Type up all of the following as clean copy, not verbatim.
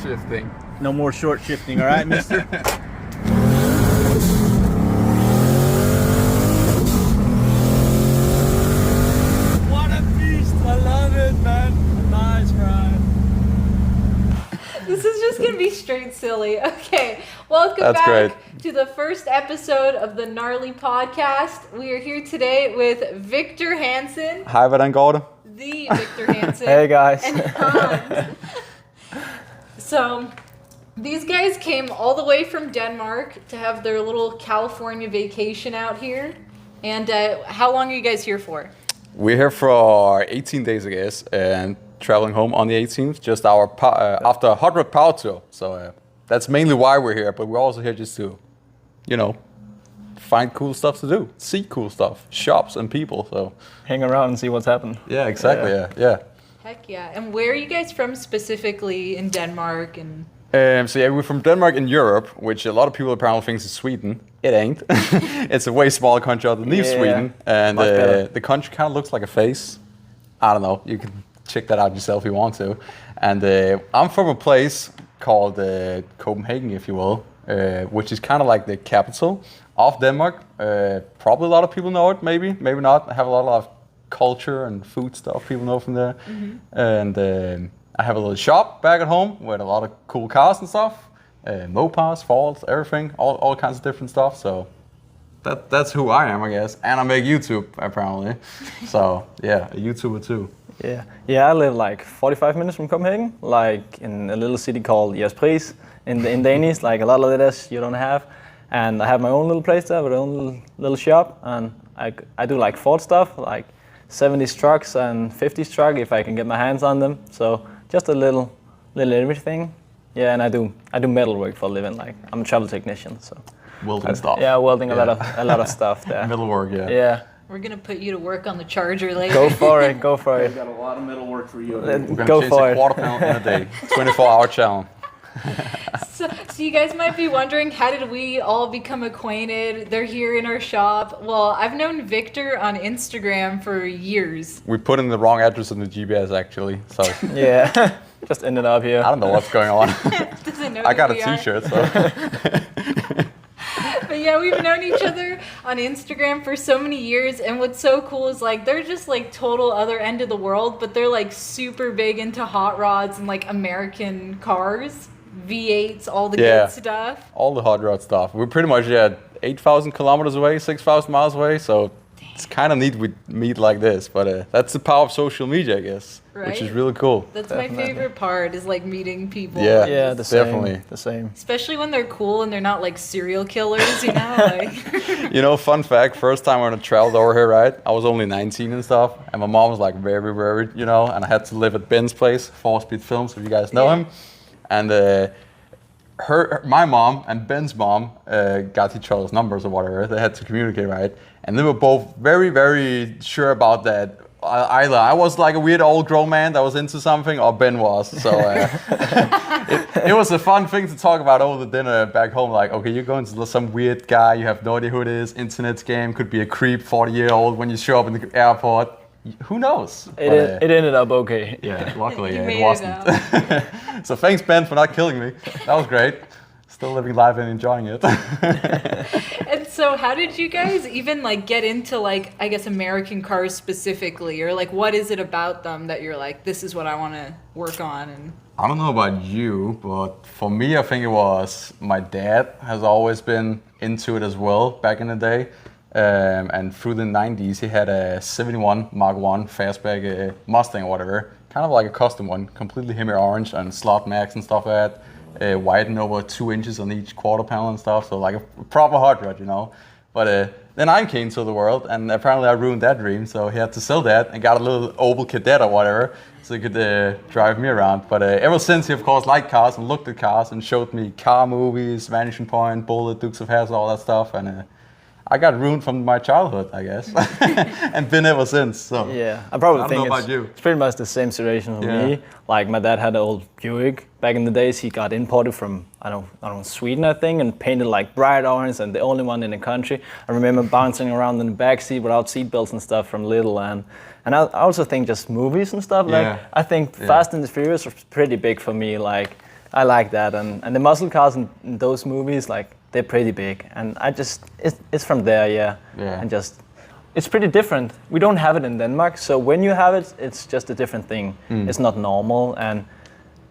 shifting. No more short shifting, all right, mister? What a beast! I love it, man. Nice ride. This is just gonna be straight silly. Okay, welcome back to the first episode of the Gnarly Podcast. We are here today with Viktor Hansen. Hi, hvordan går det? The Viktor Hansen. Hey, guys. And Hans. So, these guys came all the way from Denmark to have their little California vacation out here. And how long are you guys here for? We're here for 18 days, I guess, and traveling home on the 18th, just our after a hot rod power tour. So that's mainly why we're here, but we're also here just to, find cool stuff to do, see cool stuff, shops and people. So Hang around and see what's happened. yeah, exactly. Yeah. Heck yeah. And where are you guys from specifically in Denmark? And We're from Denmark in Europe, which a lot of people apparently think is Sweden. It ain't. It's a way smaller country underneath Sweden, and the country kind of looks like a face. I don't know. You can check that out yourself if you want to. And I'm from a place called Copenhagen, if you will, which is kind of like the capital of Denmark. Probably a lot of people know it, maybe not. I have a lot of culture and food stuff people know from there. Mm-hmm. And I have a little shop back at home with a lot of cool cars and stuff. Mopars, Fords, everything, all kinds of different stuff. So that's who I am, I guess. And I make YouTube, apparently. So yeah, a YouTuber too. Yeah, I live like 45 minutes from Copenhagen, like in a little city called Pris in Danish, like a lot of letters you don't have. And I have my own little place there with my own little shop, and I do like Ford stuff, like 70s trucks and 50s truck if I can get my hands on them. So just a little everything. Yeah, and I do metal work for a living. Like I'm a travel technician, so Welding stuff. Yeah, welding a lot of stuff there. Metal work, yeah. Yeah. we're going to put you to work on the charger later. Go for it. I've got a lot of metal work for you. We're going to Go change for a it. quarter pound in a day. 24-hour challenge. So you guys might be wondering, how did we all become acquainted? They're here in our shop. Well, I've known Viktor on Instagram for years. We put in the wrong address on the GPS, actually. So Yeah. Just ended up here. I don't know what's going on. Doesn't know I got who a we are. T-shirt, so. But yeah, we've known each other on Instagram for so many years, and what's so cool is like they're just like total other end of the world, but they're like super big into hot rods and like American cars, V8s, all the good stuff. All the hot rod stuff. We're pretty much 8,000 kilometers away, 6,000 miles away, so it's kind of neat we meet like this, but that's the power of social media, I guess, which is really cool. That's Definitely. My favorite part is like meeting people. Yeah, definitely. The same. Especially when they're cool and they're not like serial killers, like. Fun fact, first time when I traveled over here, right, I was only 19 and stuff, and my mom was like very worried, and I had to live at Ben's place, 4-Speed Films, if you guys know him, and my mom and Ben's mom got each other's numbers or whatever. They had to communicate, right? And they were both very sure about that. Either I was like a weird old grown man that was into something, or Ben was. So it was a fun thing to talk about over the dinner back home. Like, okay, you're going to some weird guy, you have no idea who it is, internet scam, could be a creep, 40-year-old when you show up in the airport. Who knows? It ended up okay. Yeah, luckily it wasn't. So thanks, Ben, for not killing me. That was great. Still living life and enjoying it. And so how did you guys even like get into like, I guess, American cars specifically, or like what is it about them that you're like, this is what I want to work on? And I don't know about you, but for me, I think it was my dad has always been into it as well back in the day. And through the 90s, he had a 71 Mark 1 fastback Mustang or whatever, kind of like a custom one, completely Hemi orange and slot max and stuff like that. Widened over 2 inches on each quarter panel and stuff, so like a proper hot rod, But then I came to the world, and apparently I ruined that dream, so he had to sell that and got a little Opel Kadett or whatever, so he could drive me around. But ever since, he of course liked cars and looked at cars and showed me car movies, Vanishing Point, Bullet, Dukes of Hazzard, all that stuff, and I got ruined from my childhood, I guess, and been ever since. So yeah, I probably think it's pretty much the same situation for me. Like my dad had an old Buick back in the days. He got imported from I don't know Sweden, I think, and painted like bright orange and the only one in the country. I remember bouncing around in the back seat without seatbelts and stuff from little, and I also think just movies and stuff. Like I think Fast and the Furious was pretty big for me. Like I like that, and the muscle cars in those movies, like they're pretty big, and it's from there, Yeah. and just it's pretty different. We don't have it in Denmark, so when you have it, it's just a different thing. It's not normal, and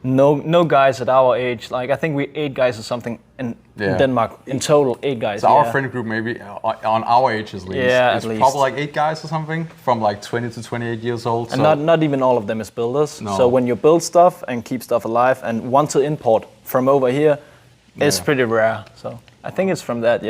no guys at our age. Like I think we 8 guys or something in Denmark in total. 8 guys. So our friend group maybe on our age at least. Yeah, it's at least. probably like 8 guys or something from like 20 to 28 years old. And not even all of them is builders. No. So when you build stuff and keep stuff alive and want to import from over here, it's pretty rare. So I think it's from that,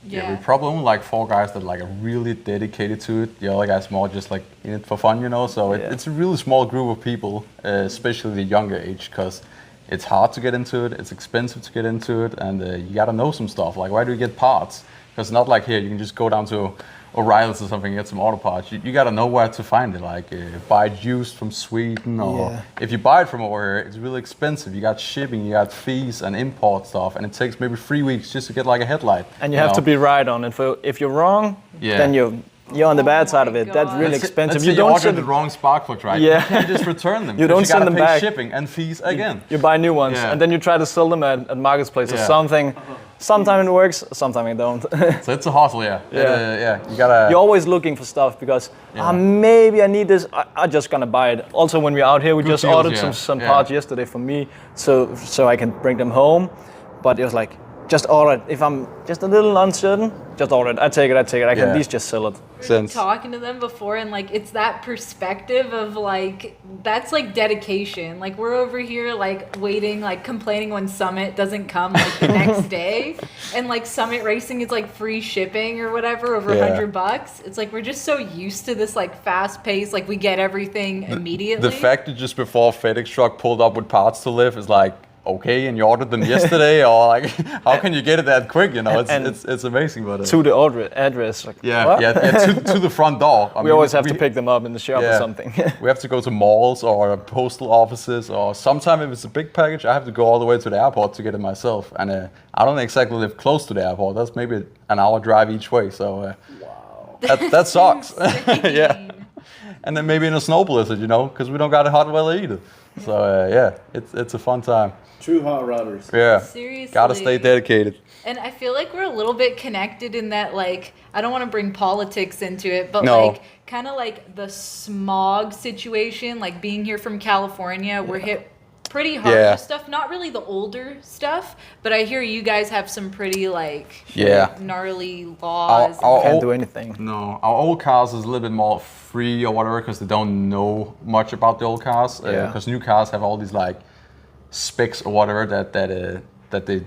Yeah, we probably only like 4 guys that like are really dedicated to it. The other guys more just like in it for fun, you know. So it's a really small group of people, especially the younger age, because it's hard to get into it. It's expensive to get into it, and you gotta know some stuff. Like, where do you get parts? Because not like here, you can just go down to O'Reilly's or something and get some auto parts. You gotta know where to find it. Like, buy it used from Sweden, or if you buy it from over here, it's really expensive. You got shipping, you got fees and import stuff, and it takes maybe 3 weeks just to get like a headlight. And you have to be right on it. If you're wrong, then you're on the bad side of it. God. That's really expensive. Let's say you ordered the wrong spark plugs, right? Yeah. You can't just return them. You don't send them pay back. shipping and fees again. You buy new ones, and then you try to sell them at marketplace or something. Sometimes it works, sometimes it don't. So it's a hustle, you gotta. You're always looking for stuff because maybe I need this. I'm just gonna buy it. Also, when we're out here, we Good just deals, ordered some parts yesterday for me, so I can bring them home. But it was like, just order it. If I'm just a little uncertain, just order it. I take it. I can at least just sell it. We were talking to them before, and like it's that perspective of like that's like dedication. Like we're over here like waiting, like complaining when Summit doesn't come like the next day, and like Summit Racing is like free shipping or whatever over $100. It's like we're just so used to this like fast pace, like we get everything immediately. The fact that just before FedEx truck pulled up with parts to live is like, okay, and you ordered them yesterday, or like, how can you get it that quick? You know, it's amazing. But to the address, like, to the front door. We always have to pick them up in the shop or something. We have to go to malls or postal offices, or sometimes if it's a big package, I have to go all the way to the airport to get it myself. And I don't exactly live close to the airport. That's maybe an hour drive each way. So that sucks. And then maybe in a snow blizzard, you know, because we don't got a hot weather either. So it's a fun time. True hot rodders. Yeah. Seriously. Gotta stay dedicated. And I feel like we're a little bit connected in that, like, I don't want to bring politics into it, but like, kind of like the smog situation, like being here from California, we're hit pretty hard with stuff. Not really the older stuff, but I hear you guys have some pretty like gnarly laws. Can't do anything. No, our old cars is a little bit more free or whatever because they don't know much about the old cars. Because new cars have all these like specs or whatever that they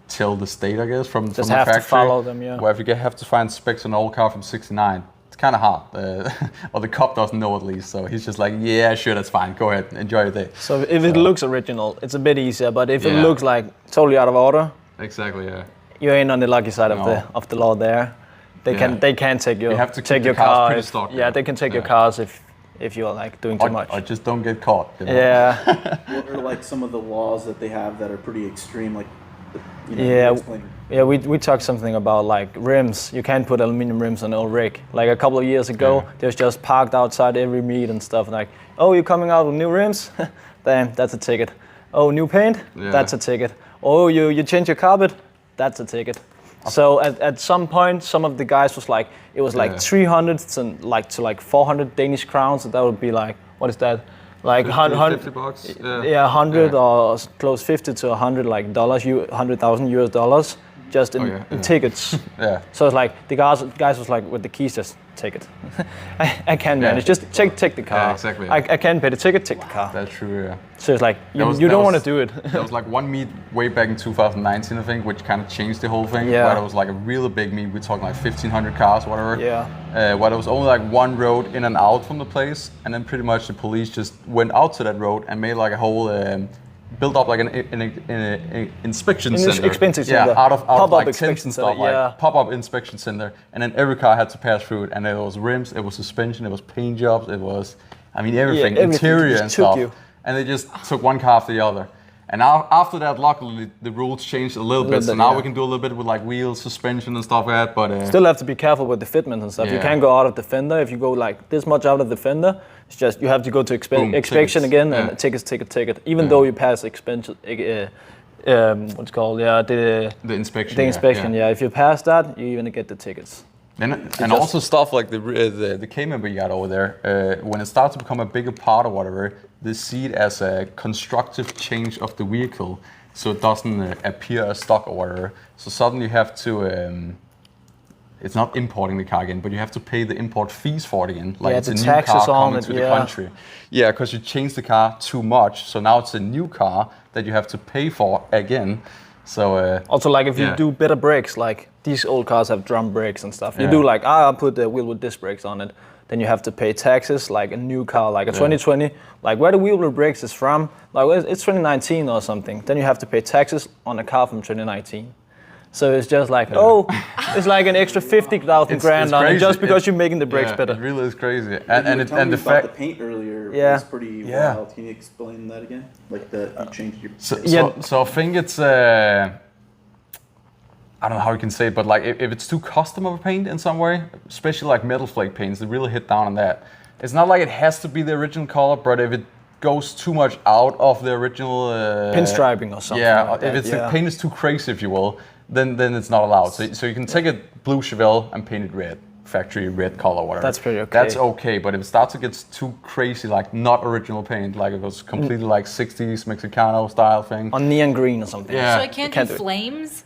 tell the state, I guess, from the factory. Just have to follow them, Where if you have to find specs on an old car from '69, it's kind of hard. Or the cop doesn't know at least, so he's just like, yeah, sure, that's fine. Go ahead, enjoy your day. So if it looks original, it's a bit easier. But if it looks like totally out of order, exactly, you ain't on the lucky side of the law there. They can take your car. They can take your cars if you're like doing too much. Or just don't get caught. You know? Yeah. Or like some of the laws that they have that are pretty extreme, like. We talked something about like rims. You can't put aluminum rims on an old rig. Like a couple of years ago, they was just parked outside every meet and stuff. Like, oh, you're coming out with new rims? Damn, that's a ticket. Oh, new paint? That's a ticket. Oh, you change your carpet? That's a ticket. So at some point, some of the guys was like, it was like 300 to 400 Danish crowns. That would be like, what is that? Like 50 bucks. 100 or close 50 to 100 like dollars, $100,000 just in tickets. So it's like the guys was like with the keys, just take it. I can't manage. Just take the car. Yeah, exactly. I can't pay the ticket. Take the car. That's true. Yeah. So it's like you don't want to do it. There was like one meet way back in 2019, I think, which kind of changed the whole thing. Yeah. Where there was like a really big meet. We're talking like 1,500 cars, whatever. Yeah. Where there was only like one road in and out from the place, and then pretty much the police just went out to that road and made like a whole. Built up like an inspection center. Out of like tents and stuff, like pop-up inspection center. And then every car had to pass through it. And it was rims, it was suspension, it was paint jobs, it was, everything, interior and stuff. And they just took one car after the other. And now, after that, luckily, the rules changed a little bit. So now we can do a little bit with like wheels, suspension and stuff like that. But still have to be careful with the fitment and stuff. You can't go out of the fender. If you go like this much out of the fender, it's just you have to go to inspection again and ticket. Even though you pass inspection, what's it called? Yeah, the inspection. The inspection. Yeah, if you pass that, you even get the tickets. And also stuff like the K-member you got over there, when it starts to become a bigger part or whatever, they see it as a constructive change of the vehicle, so it doesn't appear as stock or whatever. So suddenly you have to, it's not importing the car again, but you have to pay the import fees for it again. Like it's a new car coming to the country. Yeah, because you changed the car too much, so now it's a new car that you have to pay for again. So also like if you do better brakes, like these old cars have drum brakes and stuff. You do like I'll put the wheel with disc brakes on it. Then you have to pay taxes like a new car, like a 2020. Like where the wheel with brakes is from, like it's 2019 or something. Then you have to pay taxes on a car from 2019. So it's just like it's like an extra 50,000 grand on it just because you're making the brakes better. It really is crazy. And the fact the paint earlier was pretty wild. Can you explain that again? Like you changed your. So I think it's I don't know how you can say it, but like if it's too custom of a paint in some way, especially like metal flake paints, they really hit down on that. It's not like it has to be the original color, but if it goes too much out of the original pinstriping or something. Yeah, like if the paint is too crazy, if you will, then it's not allowed. So you can take a blue Chevelle and paint it red, factory red color, whatever. That's pretty okay. That's okay, but if it starts to get too crazy, like not original paint, like it was completely like 60s Mexicano style thing. On neon green or something. Yeah. So I can't do flames?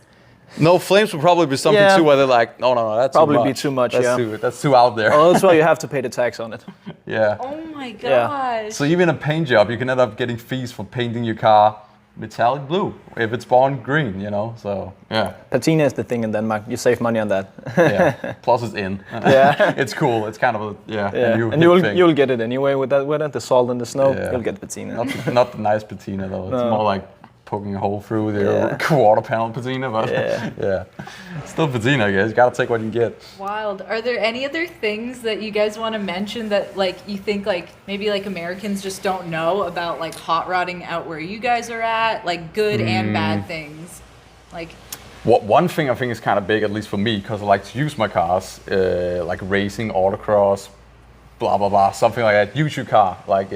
No, flames would probably be something too where they're like, no, that's probably too much. Be too much. That's too out there. Oh, that's why you have to pay the tax on it. Yeah. Oh my gosh. Yeah. So even a paint job, you can end up getting fees for painting your car metallic blue if it's born green, you know. So yeah. Patina is the thing in Denmark. You save money on that. Yeah. Plus it's in. Yeah. It's cool. It's kind of a and you'll get it anyway with that weather, the salt and the snow. Yeah. You'll get patina. Not the nice patina though. It's more like poking a hole through the quarter panel patina, but still patina, I guess. You gotta take what you get. Wild. Are there any other things that you guys want to mention that like you think like maybe like Americans just don't know about like hot rodding out where you guys are at, like good and bad things? Like one thing I think is kind of big, at least for me, because I like to use my cars, like racing, autocross, blah blah blah, something like that. Use your car, like.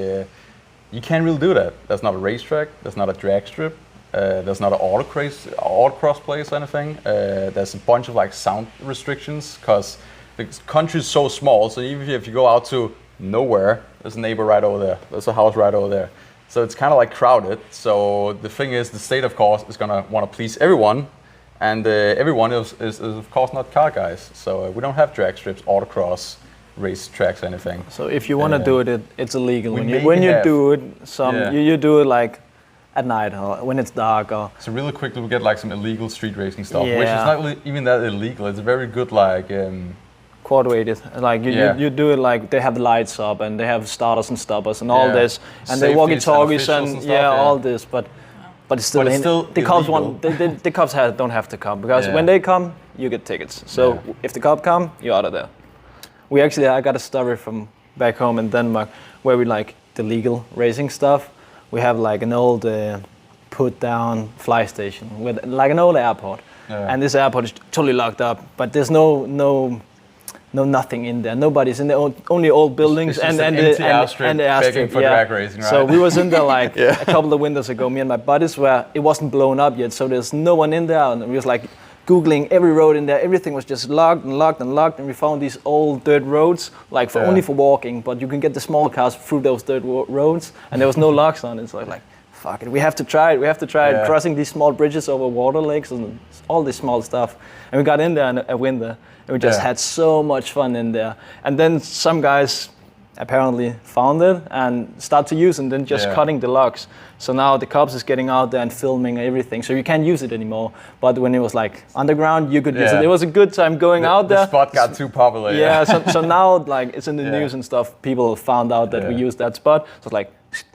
You can't really do that. There's not a racetrack. There's not a drag strip. There's not an autocross place or anything. There's a bunch of like sound restrictions because the country is so small. So even if you go out to nowhere, there's a neighbor right over there. There's a house right over there. So it's kind of like crowded. So the thing is, the state of course is gonna want to please everyone, and everyone is of course not car guys. So we don't have drag strips, autocross, race tracks, anything. So if you want to do it, it's illegal. When you do it, you do it like at night or when it's dark. Or so really quickly we get like some illegal street racing stuff, which is not really even that illegal. It's very good like quad weighted. Like you do it like they have the lights up and they have starters and stoppers and all this, and they walkie-talkies and all this, but it's still the cops the cops don't have to come because when they come you get tickets. So if the cop come, you're out of there. I got a story from back home in Denmark where we like the legal racing stuff. We have like an old put down fly station with like an old airport, and this airport is totally locked up. But there's no nothing in there. Nobody's in there. Only old buildings and the airstrip. For drag racing, right? So we was in there like a couple of winters ago. Me and my buddies it wasn't blown up yet, so there's no one in there, and we was like Googling every road in there. Everything was just locked, and we found these old dirt roads, like only for walking, but you can get the small cars through those dirt roads, and there was no locks on it. So I was like, fuck it, we have to try it. Crossing these small bridges over water lakes and all this small stuff. And we got in there in a winter, and we just had so much fun in there. And then some guys apparently found it and start to use it, and then just cutting the locks. So now the cops is getting out there and filming everything, so you can't use it anymore. But when it was like underground, you could use it. It was a good time going out there. The spot got too popular. Yeah, so now like it's in the news and stuff. People found out that we used that spot. So it's like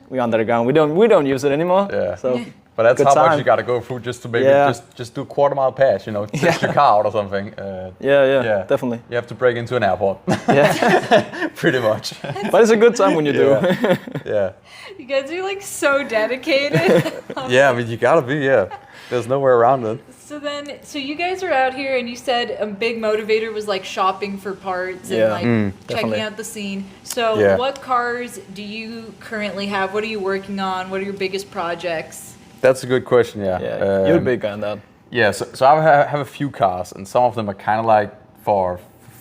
we're underground. We don't use it anymore. Yeah. So But that's good how time. much you gotta go through just to maybe just do a quarter-mile pass, you know, test your car out or something. Yeah, definitely. You have to break into an airport. Yeah. Pretty much. But it's a good time when you do. Yeah. You guys are like so dedicated. Yeah, I mean, you gotta be, There's nowhere around it. So you guys are out here, and you said a big motivator was like shopping for parts and like checking definitely. out the scene. So what cars do you currently have? What are you working on? What are your biggest projects? That's a good question, Yeah, you're a big guy on that. Yeah, so I have a few cars, and some of them are kind of like for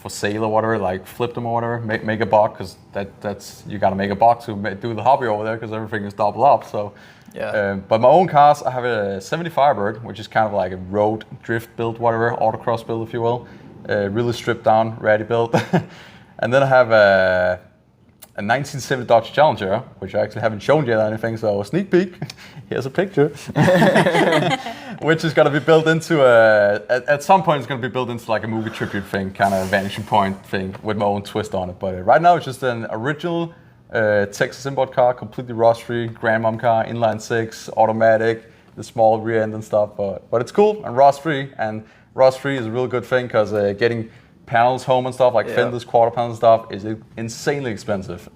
sale or whatever, like flip them or whatever, make a buck, because that's you gotta make a buck to do the hobby over there, because everything is doubled up. So, but my own cars, I have a 70 Firebird, which is kind of like a road drift build, whatever, autocross build, if you will, really stripped down, ready build. And then I have a 1970 Dodge Challenger, which I actually haven't shown yet or anything, so a sneak peek. Here's a picture. Which is going to be built into at some point it's going to be built into like a movie tribute thing, kind of vanishing point thing with my own twist on it. But right now it's just an original Texas import car, completely rust-free, grandmom car, inline six, automatic, the small rear end and stuff. But it's cool and rust-free, and rust-free is a real good thing because getting panels home and stuff, like fenders, quarter panel stuff, is insanely expensive.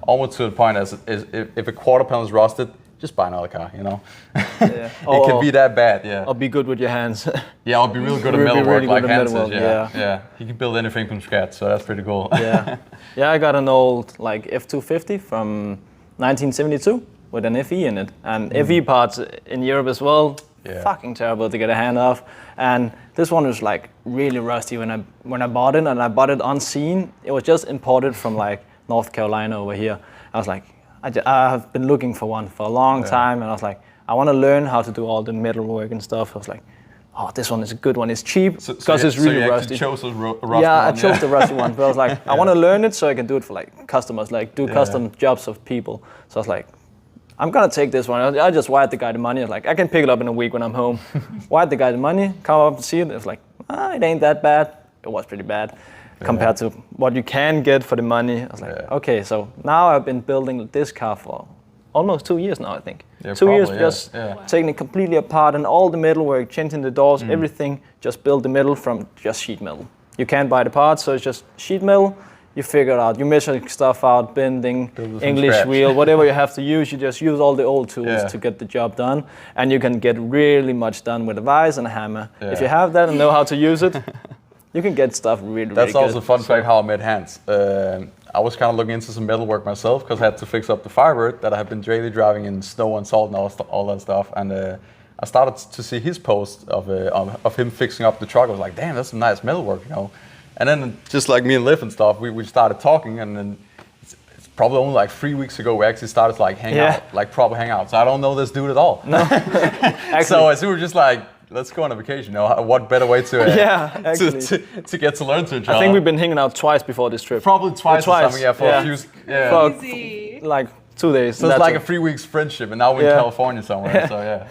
Almost to the point as if a quarter panel is rusted, just buy another car, you know. It can be that bad, Or be good with your hands. I'll be real good at metalwork, like Hansen. Yeah. He can build anything from scratch, so that's pretty cool. I got an old like F250 from 1972 with an FE in it, and FE parts in Europe as well. Fucking terrible to get a hand off, and this one was like really rusty when I bought it, and I bought it unseen. It was just imported from like North Carolina over here. I was like, I have been looking for one for a long time, and I was like, I want to learn how to do all the metal work and stuff. I was like, oh, this one is a good one. It's cheap because it's really rusty. So you chose a rusty one? I chose the rusty one, but I was like, I want to learn it so I can do it for like customers, like do custom jobs of people. So I was like, I'm gonna take this one. I just wired the guy the money. I was like, I can pick it up in a week when I'm home. Wired the guy the money, come up and see it. It was like, it ain't that bad. It was pretty bad compared to what you can get for the money. I was like, okay, so now I've been building this car for almost 2 years now, I think. 2 years just taking it completely apart and all the metalwork, changing the doors, everything, just build the metal from just sheet metal. You can't buy the parts, so it's just sheet metal. You figure it out, you measure stuff out, bending, English wheel, whatever you have to use, you just use all the old tools to get the job done. And you can get really much done with a vise and a hammer. If you have that and know how to use it, you can get stuff really good. That's also a fun fact how I met Hans. I was kind of looking into some metalwork myself because I had to fix up the Firebird that I have been daily driving in snow and salt and all that stuff. And I started to see his post of him fixing up the truck. I was like, damn, that's some nice metalwork, you know. And then just like me and Liv and stuff, we started talking, and then it's probably only like 3 weeks ago we actually started to like hang out, like proper hangouts. I don't know this dude at all. No. So we were just like, let's go on a vacation. You know, what better way to to get to learn to each other? I think we've been hanging out twice before this trip. Probably twice or something, for a few. Crazy. Like 2 days. So it's like a 3 weeks friendship, and now we're in California somewhere. So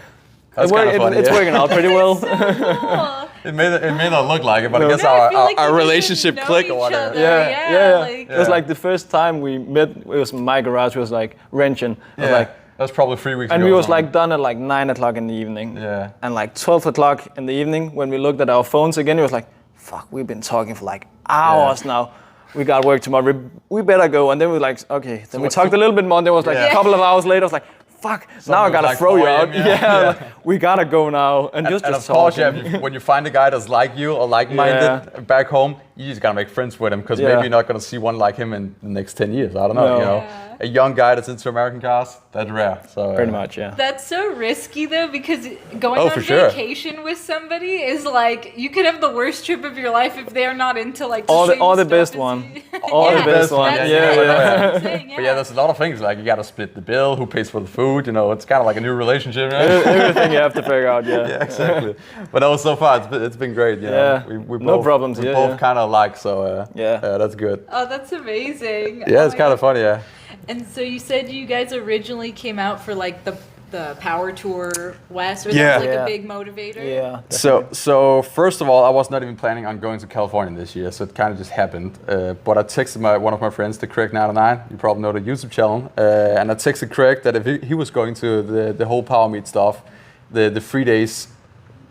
that's kind of funny. It's working out pretty well. Cool. It may not look like it, but I guess our relationship clicked or whatever. It was like the first time we met, it was my garage, was like wrenching. I was like, that's probably 3 weeks ago. And we was like done at like 9 o'clock in the evening. And like 12 o'clock in the evening, when we looked at our phones again, it was like, fuck, we've been talking for like hours now. We got work tomorrow. We better go. And then we were like, okay. Then we talked a little bit more. And then it was like a couple of hours later, I was like, fuck, now I gotta like throw you out. Like, we gotta go now. And just of course, when you find a guy that's like you or like-minded back home, you just gotta make friends with him, because maybe you're not gonna see one like him in the next 10 years. I don't know, you know. A young guy that's into American cars, that's rare. So pretty much, That's so risky though, because going on vacation with somebody is like, you could have the worst trip of your life if they're not into like the best one. All the best one. But there's a lot of things, like you gotta split the bill, who pays for the food, you know, it's kind of like a new relationship, right? Everything you have to figure out, Yeah, exactly. But that was so far, it's been great, you know. We both, no problems. We both kind of alike, so that's good. Oh, that's amazing. Yeah, it's kind of funny, And so you said you guys originally came out for like the the Power Tour West, or that was like a big motivator? Yeah. So first of all, I was not even planning on going to California this year, so it kind of just happened. But I texted one of my friends, the Craig99, you probably know the YouTube channel, and I texted Craig that if he was going to the whole Power Meet stuff, the 3 days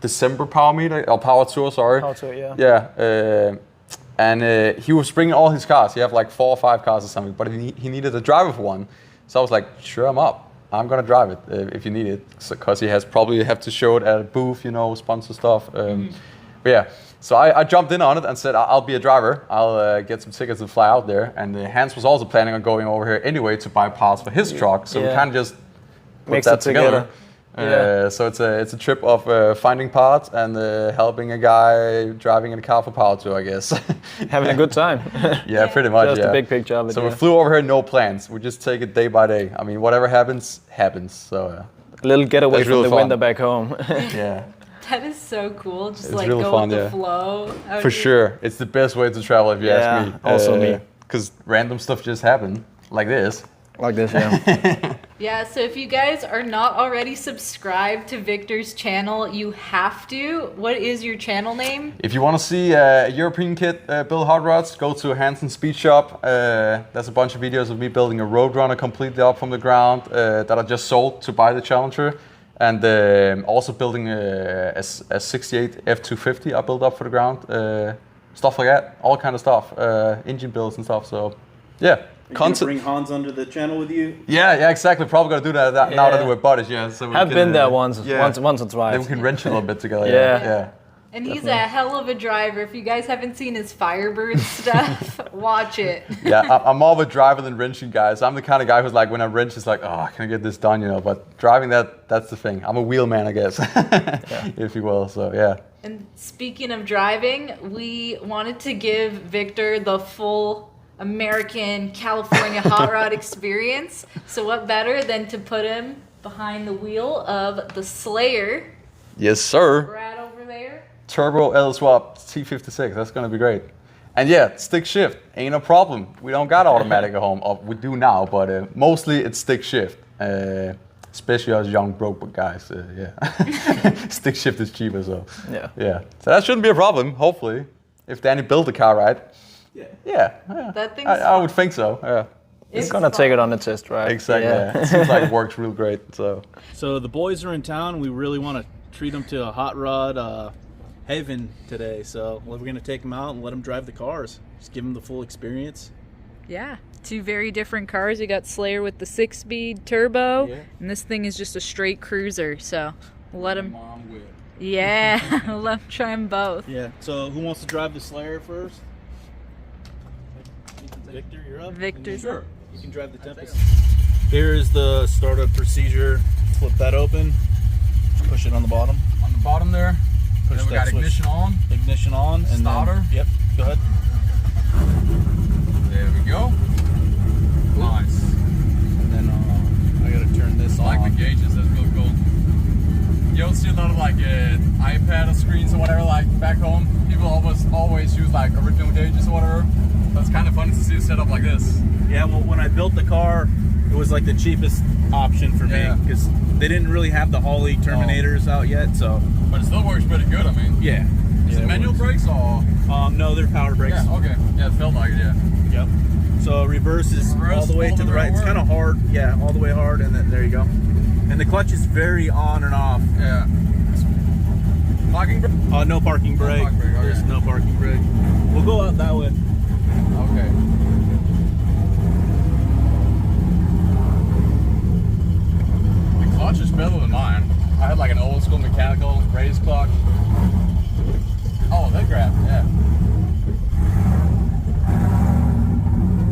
December Power Meet, or Power Tour, sorry. Power Tour, yeah. Yeah. And he was bringing all his cars. He had like 4 or 5 cars or something, but he needed a driver for one. So I was like, sure, I'm up. I'm gonna drive it if you need it, because he has probably have to show it at a booth, sponsor stuff. But yeah, so I jumped in on it and said I'll be a driver. I'll get some tickets and fly out there. And Hans was also planning on going over here anyway to buy parts for his truck. So we kind of just put that together. So it's a trip of finding parts and helping a guy driving in a car for Power Tour, I guess. Having a good time. Yeah, pretty much. Just the big picture of it. So we flew over here, no plans. We just take it day by day. I mean, whatever happens, happens. So a little getaway from really the fun. winter back home. Yeah. That is so cool. Just it's like really go fun, with the flow. For sure. It's the best way to travel if you ask me. Also me. Because random stuff just happen like this. Like this, yeah. Yeah, so if you guys are not already subscribed to Viktor's channel, you have to. What is your channel name? If you want to see a European kid build hot rods, go to Hansen Speed Shop. There's a bunch of videos of me building a Roadrunner completely up from the ground that I just sold to buy the Challenger. And also building a 68 F250 I built up for the ground. Stuff like that, all kind of stuff. Engine builds and stuff, so yeah. Are you gonna bring Hans under the channel with you? Yeah, exactly. Probably gonna do that now that we're buddies. Yeah, so we I've can, been there once or twice. Then we can wrench a little bit together. Yeah. And he's a hell of a driver. If you guys haven't seen his Firebird stuff, watch it. Yeah, I'm more of a driver than wrenching guy. So I'm the kind of guy who's like, when I wrench, it's like, oh, can I get this done, But driving that's the thing. I'm a wheel man, I guess, if you will. So yeah. And speaking of driving, we wanted to give Viktor the full American California hot rod experience. So what better than to put him behind the wheel of the Slayer. Yes, sir. Right over there. Turbo L swap T56. That's gonna be great. And yeah, stick shift ain't a problem. We don't got automatic at home. We do now, but mostly it's stick shift. Especially us young broke guys. Stick shift is cheaper, so yeah. So that shouldn't be a problem. Hopefully, if Danny built the car right. Yeah. That thing's I would think so. Yeah. It's gonna take it on the test, right? Exactly. Yeah. It seems like it works real great. So the boys are in town. We really want to treat them to a hot rod haven today. So we're gonna take them out and let them drive the cars. Just give them the full experience. Yeah. 2 very different cars. You got Slayer with the 6-speed turbo, and this thing is just a straight cruiser. So we'll let them. Yeah, we'll let them try them both. Yeah. So who wants to drive the Slayer first? Viktor, you're up. Viktor's up. You can drive the Tempest. Here is the startup procedure. Flip that open. Push it on the bottom. On the bottom there. Push then we got ignition on. Ignition on. And starter. Then, go ahead. There we go. Nice. And then I gotta turn this on. I like the gauges. That's really cool. You don't see a lot of like iPad or screens or whatever like back home. People always use like original gauges or whatever. But it's kind of funny to see a setup like this. Yeah, well, when I built the car, it was like the cheapest option for me because they didn't really have the Holley Terminators out yet. So, but it still works pretty good. I mean, Is it manual brakes or? No, they're power brakes. Yeah, okay. Yeah, it felt like it. Yeah. Yep. So reverse is all the way to the right. It's kind of hard. Yeah, all the way hard, and then there you go. And the clutch is very on and off. Yeah. Parking brake? No parking brake. Okay. There's no parking brake. We'll go out that way. Okay. The clutch is better than mine. I had like an old school mechanical raised clutch. Oh, that grab, yeah.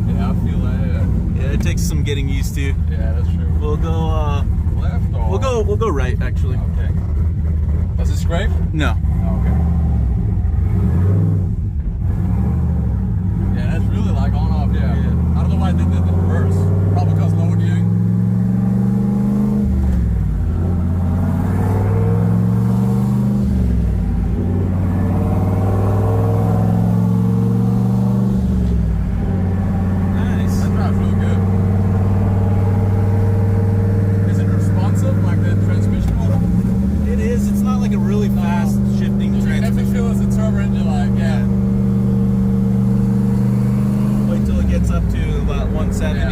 Yeah, I feel that. Yeah, it takes some getting used to. Yeah, that's true. We'll go left or? We'll go right actually. Okay. Does it scrape? No. Oh, okay. Yeah, that's really like on off, yeah. I don't know why I did the reverse. Probably because lower gearing. Nice. That drives really good. Is it responsive like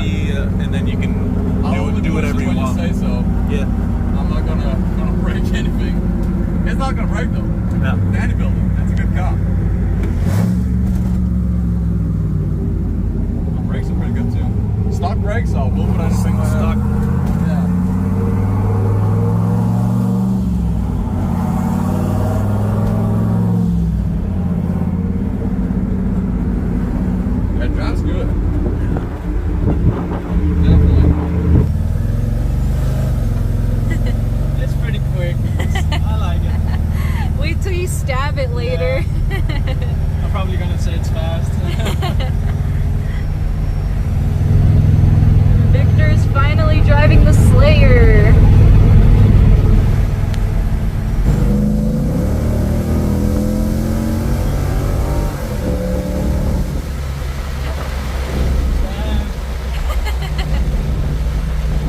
and then you can do whatever you want. Say so. Yeah. I'm not gonna break anything. It's not gonna break though. Yeah. Danny built it. That's a good car. The brakes are pretty good too. Stock brakes or moving anything like Stock. that? Yeah. It drives good. Definitely. It's pretty quick. I like it. Wait till you stab it later. I'm probably gonna say it's fast. Victor's finally driving the Slayer.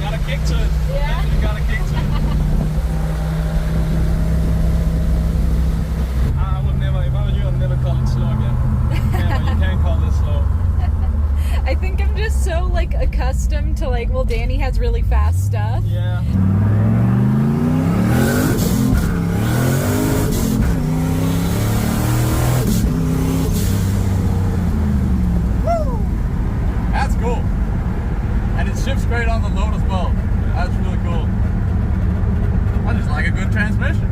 Got a kick to it. Yeah. You got a kick to it. I would never, if I were you, I'd never call it slow again. Never, you can't call this slow. I think I'm just so like accustomed to like, well, Danny has really fast stuff. Yeah. That's cool. And it shifts great on the load as well. That's really cool. I just like a good transmission.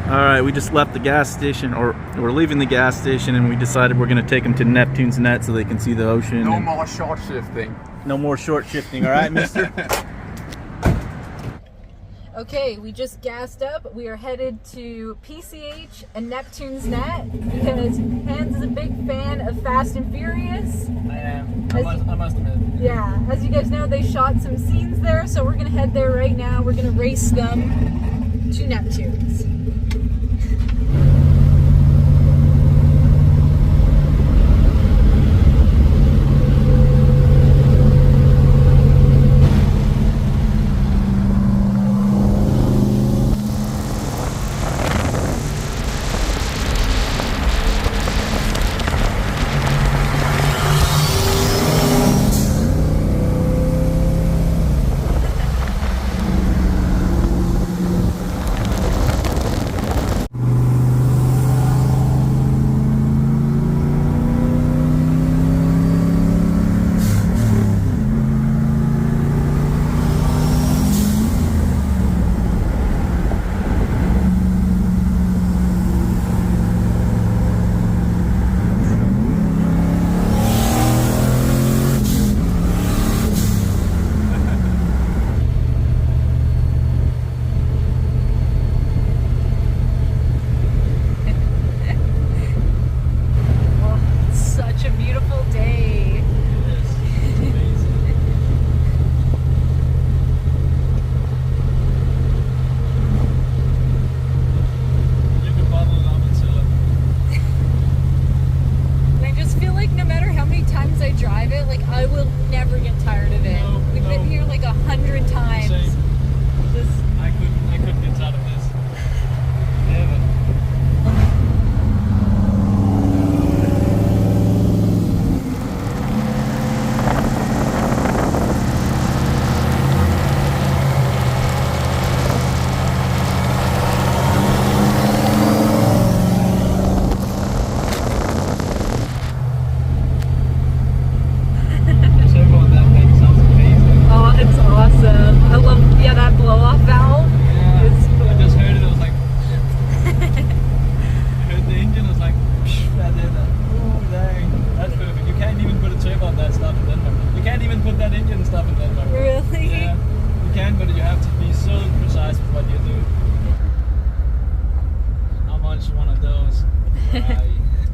All right, we just left the gas station, or we're leaving the gas station, and we decided we're gonna take them to Neptune's Net so they can see the ocean. No and more short shifting. no more short shifting. All right, mister? Okay, we just gassed up. We are headed to PCH and Neptune's Net because Hans is a big fan of Fast and Furious. I am. I must admit. Yeah, as you guys know, they shot some scenes there, so we're gonna head there right now. We're gonna race them to Neptune's.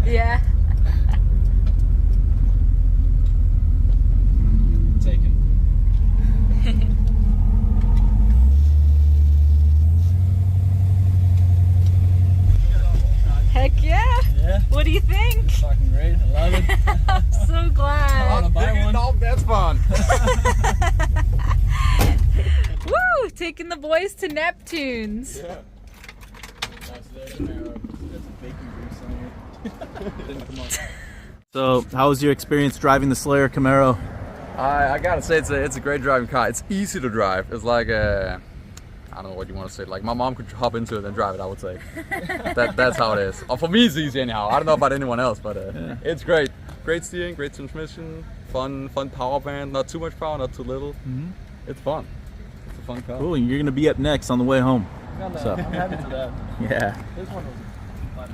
Yeah. Taken. Heck yeah. Yeah. What do you think? It's fucking great. I love it. I'm so glad. I want to buy one. Dog, that's fun. Woo! Taking the boys to Neptune's. Yeah. That's their Camaro. That's a bacon grease on it. Didn't come on. So, how was your experience driving the Slayer Camaro? I gotta say it's a great driving car. It's easy to drive. It's like I don't know what you want to say. Like my mom could hop into it and drive it, I would say. That's how it is. Or for me, it's easy anyhow. I don't know about anyone else, but it's great. Great steering, great transmission, fun power band. Not too much power, not too little. It's fun. It's a fun car. Cool. And you're gonna be up next on the way home. So. I'm happy to that. Yeah. This one was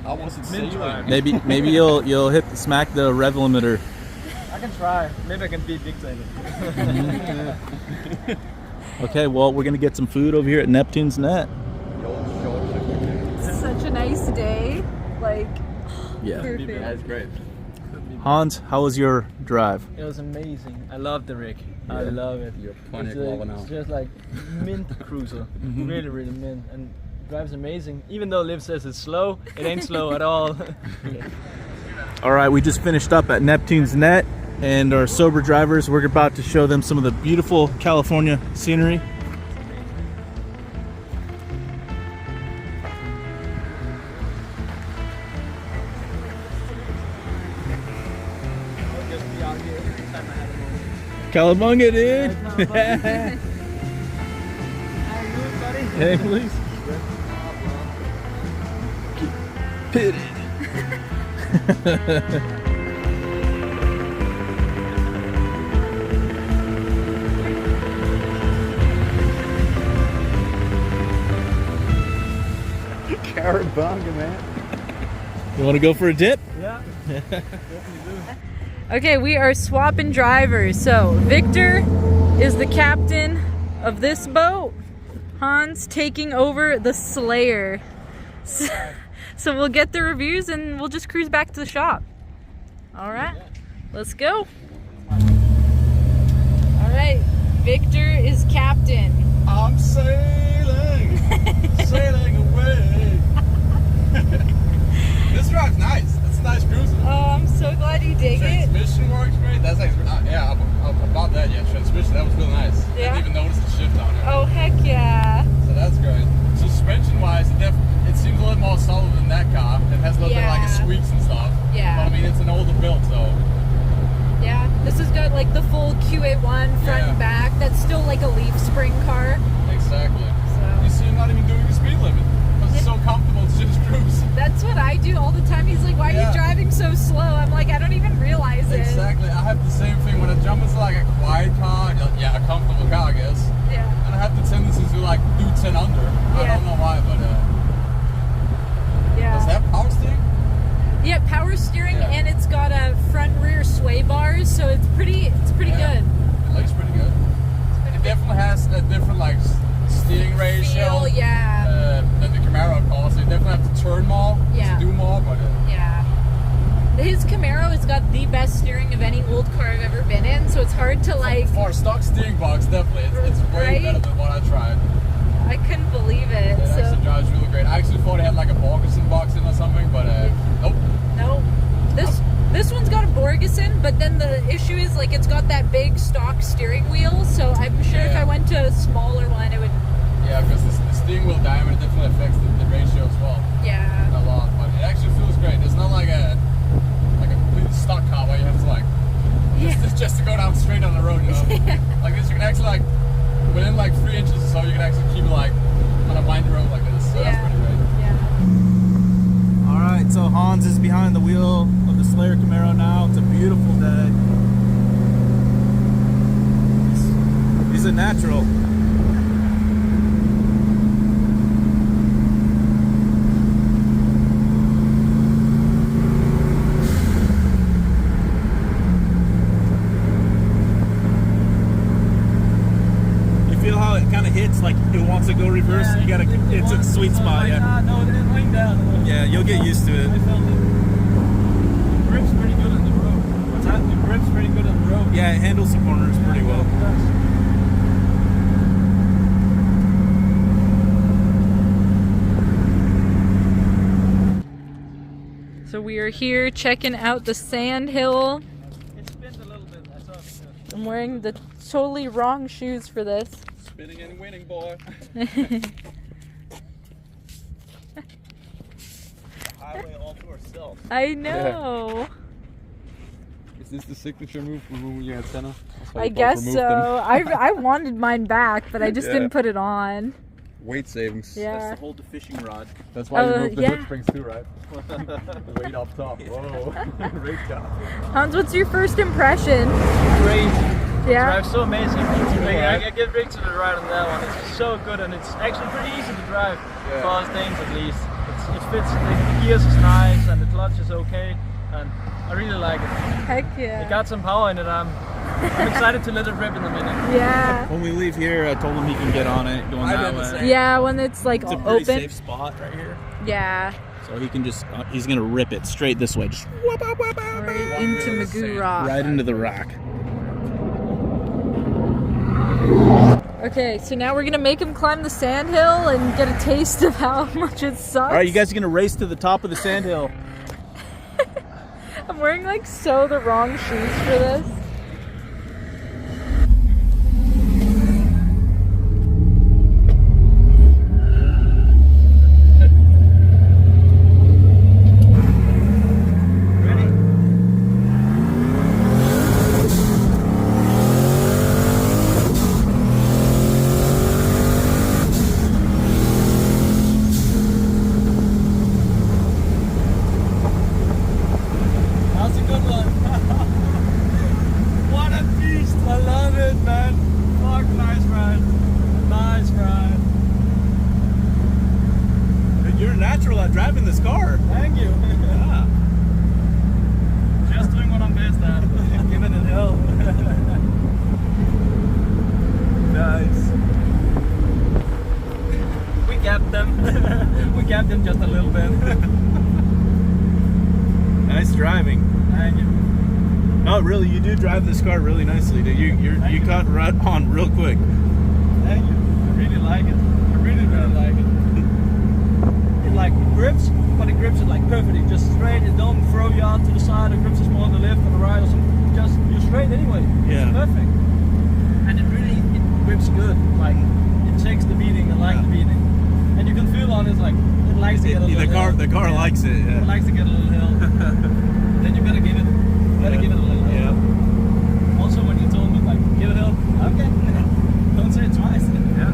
I wasn't saying. Maybe you'll smack the rev limiter. I can try. Maybe I can beat Dictator. Okay, well, we're gonna get some food over here at Neptune's Net. Such a nice day. Like, Yeah. perfect. That's great. Hans, how was your drive? It was amazing. I love the rig. I love it. You're Pontiac lover now. It's just like mint cruiser. Really, really mint. And drives amazing. Even though Liv says it's slow, it ain't slow at all. All right, we just finished up at Neptune's Net, and our sober drivers, we're about to show them some of the beautiful California scenery. Cowabunga, dude! Hey, please. Pitted. Cowabunga, man. You want to go for a dip? Yeah. Okay, we are swapping drivers. So Viktor is the captain of this boat. Hans taking over the Slayer. So we'll get the reviews and we'll just cruise back to the shop. All right, let's go. All right, Viktor is captain. I'm sailing, sailing away. This drive's nice. It's a nice cruiser. Oh, I'm so glad you dig it. Transmission works great. That's like, yeah, about that, yeah. Transmission, that was really nice. Yeah? I didn't even notice the shift on it. Oh, heck yeah. So that's great. Suspension-wise, it seems a little more solid than that car. It has a little bit of like a squeaks and stuff. Yeah. But I mean, it's an older build, so. Yeah, this has got like the full QA1 front and back. That's still like a leaf spring car. Exactly. So. You see him not even doing the speed limit. Because it's so comfortable to just cruise. That's what I do all the time. He's like, why are you driving so slow? I'm like, I don't even realize it. Exactly. I have the same thing when I jump into like a quiet car, yeah, a comfortable car, I guess. Yeah. And I have the tendency to like do 10 under. I don't know why, but does that have power steering? Yeah, power steering, and it's got a front rear sway bars, so it's pretty good. It looks pretty good. It definitely has a different like steering ratio. Feel, yeah. Than the Camaro car, so you definitely have to turn more to do more, but yeah. His Camaro has got the best steering of any old car I've ever been in, so it's hard to like. For a stock steering box, definitely, it's way better than what I tried. I couldn't believe it. It actually drives really great. I actually thought it had like a Borgeson box in or something, but nope. Nope. This one's got a Borgeson, but then the issue is like it's got that big stock steering wheel, so I'm sure if I went to a smaller one, it would. Yeah, because the steering wheel diameter definitely affects the ratio as well. Yeah. A lot, but it actually feels great. It's not like a complete stock car where you have to like just to go down straight on the road, you know. Like this, you can actually like within like 3 inches or so, you can actually keep it like on a windy road like this. So that's pretty great. Yeah. All right, so Hans is behind the wheel of the Slayer Camaro now. It's a beautiful day. He's a natural. Hits like it wants to go reverse. You gotta, it's a sweet spot. Yeah. No, it didn't lean down. Yeah, you'll get used to it. I felt it. The grip's pretty good on the road. What's that? The grip's pretty good on the road. Yeah, it handles the corners pretty well. So we are here checking out the sand hill. It spins a little bit. I saw it. I'm wearing the totally wrong shoes for this. Spinning and winning, boy. Highway all to ourselves. I know. this the signature move, removing your antenna? I guess so. I wanted mine back, but I just didn't put it on. Weight savings. Yeah. That's to hold the fishing rod. That's why you move the hook springs too, right? The weight up top. Whoa. Great job. Hans, what's your first impression? Great. Yeah. Drives so amazing. I get Rick to the right on that one. It's so good, and it's actually pretty easy to drive for us Danes at least. It fits. The gears is nice, and the clutch is okay, and I really like it. Heck yeah. It got some power in it. I'm excited to let it rip in a minute. Yeah. When we leave here, I told him he can get on it going that way. Yeah, when it's like It's a pretty open. safe spot right here. Yeah. So he can just, he's gonna rip it straight this way. Just Right into Magoo Rock. right into the rock. Okay, so now we're gonna make him climb the sandhill and get a taste of how much it sucks. All right, you guys are gonna race to the top of the sandhill. I'm wearing like so the wrong shoes for this. Driving this car. Thank you. Yeah. Just doing what I'm best at. Giving it hell. Nice. We gapped them. We gapped them just a little bit. Nice driving. Thank you. No, really, you do drive this car really nicely. Dude. You caught right on real quick. Thank you. I really like it. I really like it. It like grips, but it grips it like perfectly. Just straight. It don't throw you out to the side. It grips us more on the left or the right or something. Just you're straight anyway. Yeah. It's perfect. And it grips good. Like it takes the beating. I like the beating. And you can feel on it like it likes to get a little hill. The car likes it. Yeah. It likes to get a little hill. Then you gotta give it. Give it a little hill. Yeah. Also, when you told me like give it a hill, okay. Don't say it twice. Yeah.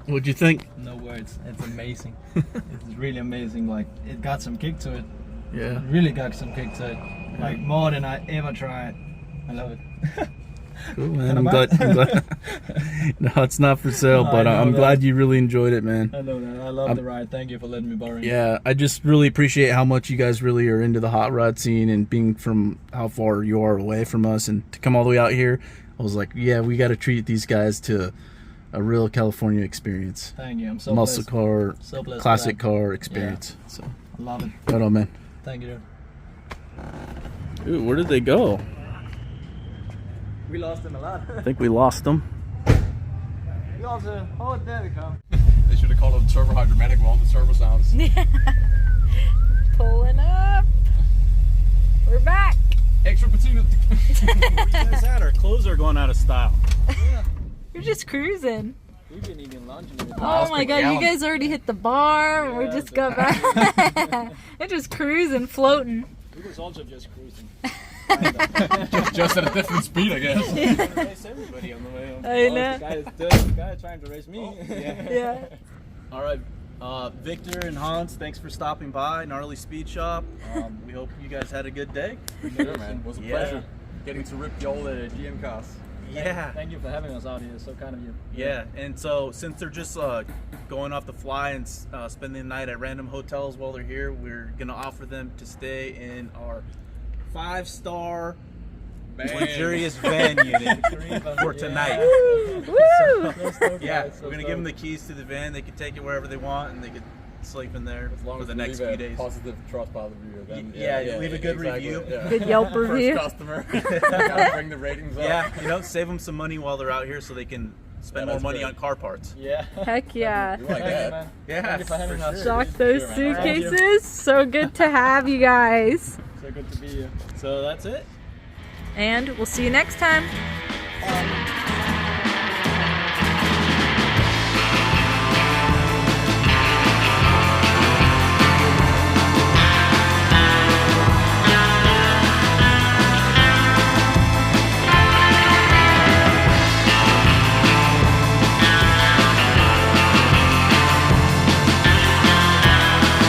What'd you think? No words. It's amazing. It's really amazing. Like it got some kick to it. Yeah. It really got some kick to it. Like more than I ever tried. I love it. Cool, man. I'm glad. No, it's not for sale, No, but I'm that. glad you really enjoyed it, man. I know that. I love the ride. Thank you for letting me borrow it. Yeah, I just really appreciate how much you guys really are into the hot rod scene and being from how far you are away from us and to come all the way out here. I was like, yeah, we got to treat these guys to a real California experience. Thank you. I'm so muscle blessed. car, So blessed classic for that. car experience. Yeah. So I love it. right on, man. Thank you. Dude, where did they go? We lost them a lot. I think we lost them. We also, oh, there we come. They should have called it turbo hydromatic with all the turbo sounds. Pulling up. We're back. Extra patina. Where you guys at? Our clothes are going out of style. Yeah. You're just cruising. We've been eating lunch. Oh my god, you guys already hit the bar. Yeah, we just got back. They're just cruising, floating. We was also just cruising. just at a different speed, I guess. Race everybody on the way home. I know. The guy trying to race me. Yeah. All right, Viktor and Hans, thanks for stopping by Gnarly Speed Shop. We hope you guys had a good day. Yeah, man. It was a pleasure getting to rip the old GM cars. Yeah. Thank you for having us out here. It's so kind of you. Yeah, and so since they're just going off the fly and spending the night at random hotels while they're here, we're going to offer them to stay in our 5-star luxurious van unit for tonight. Yeah, we're gonna give them the keys to the van. They can take it wherever they want, and they can sleep in there for the next few days. Positive Trustpilot review. Then Leave a good review. Yeah. Good Yelp review. First customer. Gotta bring the ratings up. Yeah, save them some money while they're out here, so they can spend more money on car parts. Yeah. Heck yeah. You like that? Yeah, for having us. Shock those suitcases. So good to have you guys. So good to be here. So that's it. And we'll see you next time.